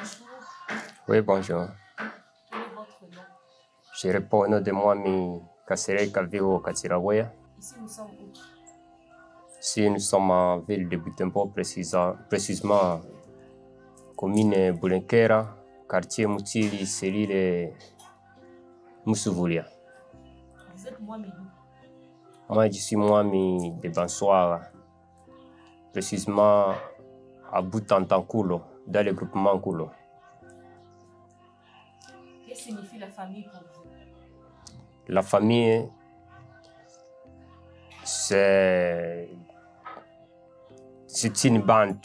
Bonjour, Oui, bonjour. quel est votre nom? Je réponds au nom de moi, Kasserei Kaviro Katsirawaya. Ici, nous sommes où? Si nous sommes en ville de Butembo, précisément commune Boulenkera, quartier Moutili, cellule Moussouvulia. Vous êtes Mohamedou. Moi, je suis Moami de Bansoara, précisément à Boutantankulo, dans le groupement Kulo. Que signifie la famille pour vous? La famille, c'est une bande.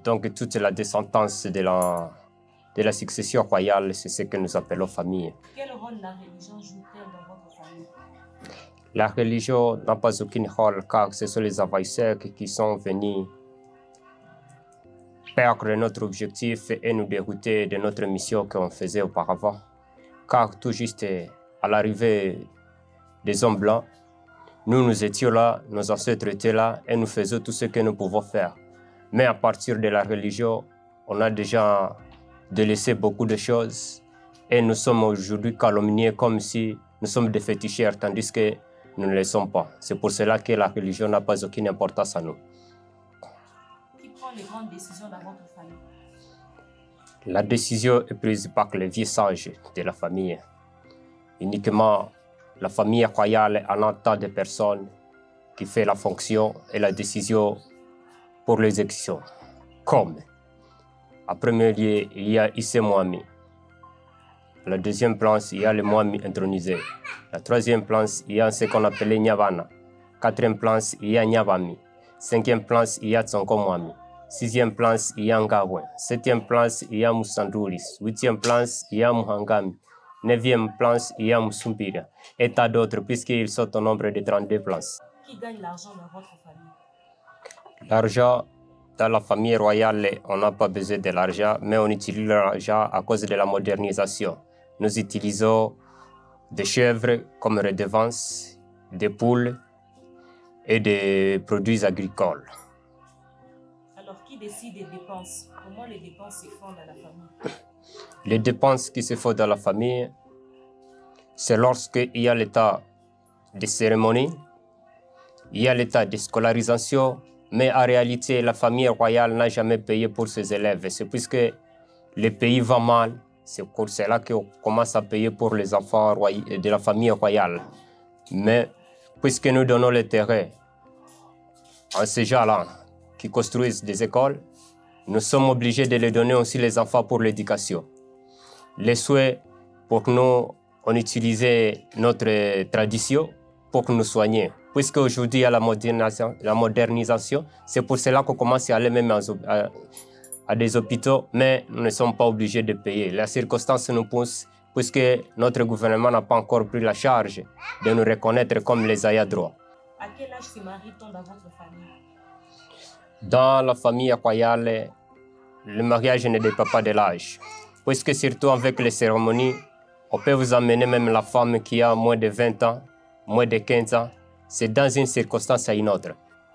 Donc, toute la descendance de la succession royale, c'est ce que nous appelons famille. Quel rôle la religion joue-t-elle dans votre famille? La religion n'a pas aucun rôle car ce sont les envahisseurs qui sont venus perdre notre objectif et nous dérouter de notre mission qu'on faisait auparavant. Car tout juste à l'arrivée des hommes blancs, nous étions là, nos ancêtres étaient là et nous faisions tout ce que nous pouvons faire. Mais à partir de la religion, on a déjà délaissé beaucoup de choses et nous sommes aujourd'hui calomniés comme si nous sommes des féticheurs, tandis que nous ne le sommes pas. C'est pour cela que la religion n'a pas aucune importance à nous. Qui prend les grandes décisions dans votre famille? La décision est prise par les vieux sages de la famille. Uniquement la famille royale en a tant de personnes qui fait la fonction et la décision pour l'exécution. Comme, à premier lieu, il y a Issé Moami. À la deuxième place, il y a le Moami intronisé. À la troisième place, il y a ce qu'on appelait Nyavana. Quatrième place, il y a Nyavami. Cinquième place, il y a Tsonko Moami. Sixième place, il y a Ngawe. Septième place, il y a Moussandoulis. Huitième place, il y a Muhangami. Neuvième place, il y a Moussumpiria. Et tant d'autres, puisqu'ils sont au nombre de 32 places. Qui gagne l'argent dans votre famille? L'argent, dans la famille royale, on n'a pas besoin de l'argent, mais on utilise l'argent à cause de la modernisation. Nous utilisons des chèvres comme redevance, des poules et des produits agricoles. Alors, qui décide des dépenses? Comment les dépenses se font dans la famille? Les dépenses qui se font dans la famille, c'est lorsqu'il y a l'état de cérémonie, il y a l'état de scolarisation, mais en réalité, la famille royale n'a jamais payé pour ses élèves. C'est puisque le pays va mal, c'est pour cela qu'on commence à payer pour les enfants de la famille royale. Mais puisque nous donnons le terrain à ces gens-là qui construisent des écoles, nous sommes obligés de les donner aussi les enfants pour l'éducation. Les souhaits pour nous, on utilisait notre tradition pour nous soigner. Puisque aujourd'hui, il y a la modernisation, c'est pour cela qu'on commence à aller même à des hôpitaux, mais nous ne sommes pas obligés de payer. La circonstance nous pousse, puisque notre gouvernement n'a pas encore pris la charge de nous reconnaître comme les ayants droit. À quel âge se marie-t-on dans votre famille? Dans la famille royale, le mariage ne dépend pas de l'âge, puisque surtout avec les cérémonies, on peut vous amener même la femme qui a moins de 20 ans, moins de 15 ans. C'est dans une circonstance à une autre.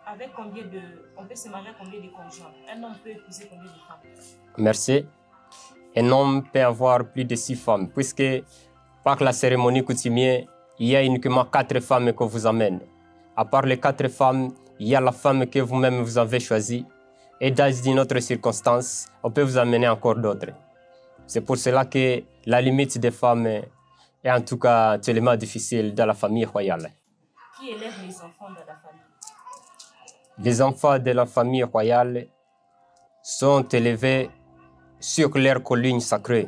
Avec combien de... On peut se marier à combien de conjoints? Un homme peut épouser combien de femmes? Merci. Un homme peut avoir plus de 6 femmes, puisque par la cérémonie coutumière, il y a uniquement 4 femmes que vous amène. À part les 4 femmes, il y a la femme que vous-même vous avez choisie. Et dans une autre circonstance, on peut vous amener encore d'autres. C'est pour cela que la limite des femmes est en tout cas tellement difficile dans la famille royale. Qui élève les enfants dans la famille? Les enfants de la famille royale sont élevés sur leur colline sacrée.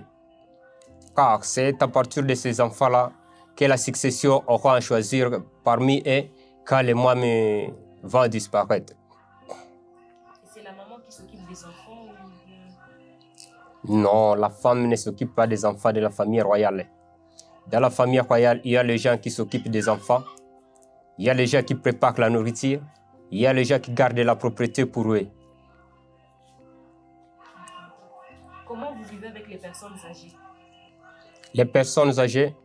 Car c'est à partir de ces enfants-là que la succession aura à choisir parmi eux quand les mois vont disparaître. C'est la maman qui s'occupe des enfants ou... Non, la femme ne s'occupe pas des enfants de la famille royale. Dans la famille royale, il y a les gens qui s'occupent des enfants, il y a les gens qui préparent la nourriture, il y a les gens qui gardent la propriété pour eux. Comment vous vivez avec les personnes âgées? Les personnes âgées,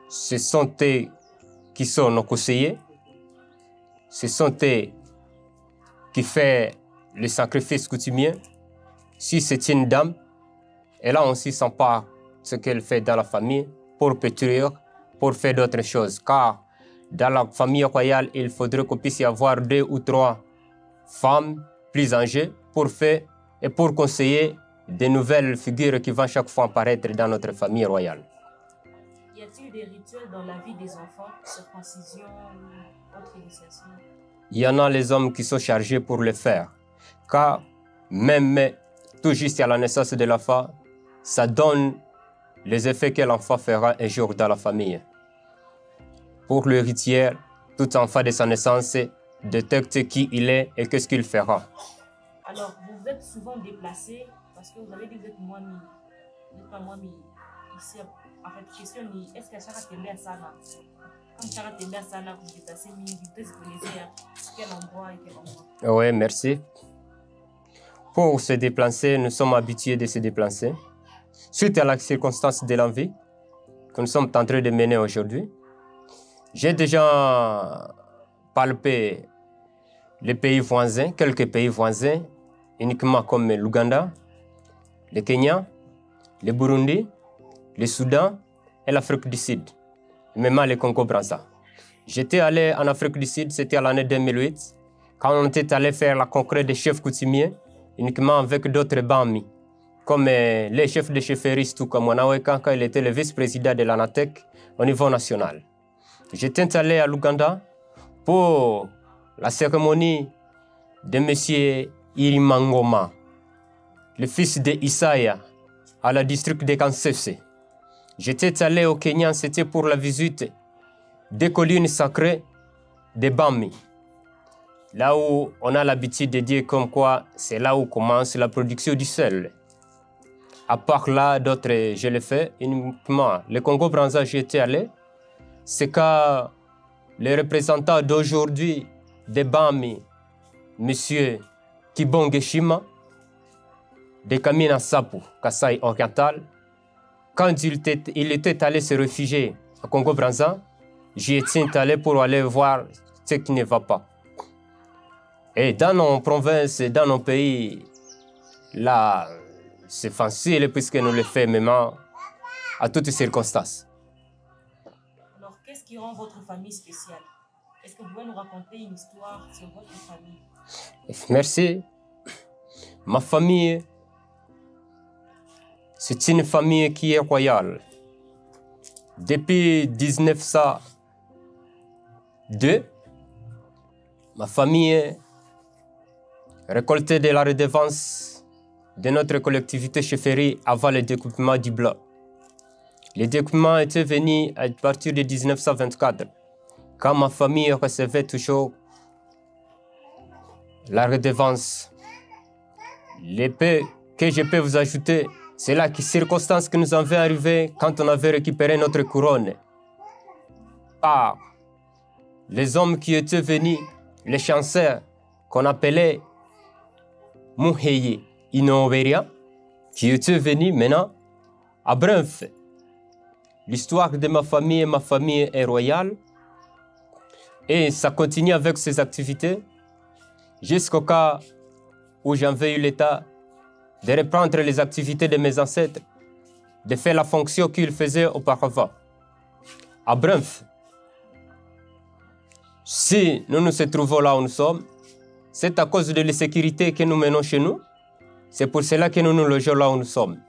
ce sont eux qui sont nos conseillers, ce sont eux qui font le sacrifice coutumier, Si c'est une dame, elle a aussi son part, ce qu'elle fait dans la famille, pour pétrir, pour faire d'autres choses. Car dans la famille royale, il faudrait qu'on puisse y avoir 2 ou 3 femmes plus âgées pour faire et pour conseiller des nouvelles figures qui vont chaque fois apparaître dans notre famille royale. Y a-t-il des rituels dans la vie des enfants, circoncision ou autre initiation? Il y en a les hommes qui sont chargés pour le faire. Car même tout juste à la naissance de l'enfant, ça donne les effets que l'enfant fera un jour dans la famille. Pour le rituel, tout enfant de sa naissance détecte qui il est et qu'est-ce qu'il fera. Alors, vous êtes souvent déplacé parce que vous avez dit que vous êtes Mwami. Vous n'êtes pas Mwami. Ici, en fait, question est est-ce que Chara Tembe à Sana? Comme Chara Tembe à Sana, vous déplacez, vous connaissez quel endroit et quel endroit? Oui, merci. Pour se déplacer, nous sommes habitués de se déplacer. Suite à la circonstance de l'envie que nous sommes en train de mener aujourd'hui, j'ai déjà palpé les pays voisins, quelques pays voisins, uniquement comme l'Ouganda, le Kenya, le Burundi, le Soudan et l'Afrique du Sud, même le Congo-Brazza. J'étais allé en Afrique du Sud, c'était à l'année 2008, quand on était allé faire la congrès des chefs coutumiers, uniquement avec d'autres Bami, comme les chefs de chefferies, tout comme Wanaweka, quand il était le vice-président de l'ANATEC au niveau national. J'étais allé à l'Ouganda pour la cérémonie de M. Irimangoma, le fils de Isaya, à la district de Kansese. J'étais allé au Kenya, c'était pour la visite des collines sacrées de Bami. Là où on a l'habitude de dire comme quoi c'est là où commence la production du sel. À part là, d'autres, je l'ai fait uniquement. Le Congo-Brazza, j'y étais allé. C'est quand les représentants d'aujourd'hui de Bami, M. Kibonge Shima, de Kamina Sapu, Kasaï oriental, quand il était allé se réfugier au Congo-Brazza, j'y étais allé pour aller voir ce qui ne va pas. Et dans nos provinces, dans nos pays, là, c'est facile puisque nous le faisons même à toutes circonstances. Alors, qu'est-ce qui rend votre famille spéciale? Est-ce que vous pouvez nous raconter une histoire sur votre famille? Merci. Ma famille, c'est une famille qui est royale. Depuis 1902, ma famille récoltait de la redevance de notre collectivité chefferie avant le découpement du bloc. Le découpement était venu à partir de 1924, quand ma famille recevait toujours la redevance. Les peu que je peux vous ajouter, c'est la circonstance que nous avons arrivé quand on avait récupéré notre couronne. Par les hommes qui étaient venus, les chanceurs qu'on appelait Muheye Inoveria, qui étaient venus maintenant à Brunf. L'histoire de ma famille est royale et ça continue avec ses activités jusqu'au cas où j'avais eu l'état de reprendre les activités de mes ancêtres, de faire la fonction qu'ils faisaient auparavant. À Brunf, si nous nous trouvons là où nous sommes, c'est à cause de l'insécurité que nous menons chez nous. C'est pour cela que nous nous logeons là où nous sommes.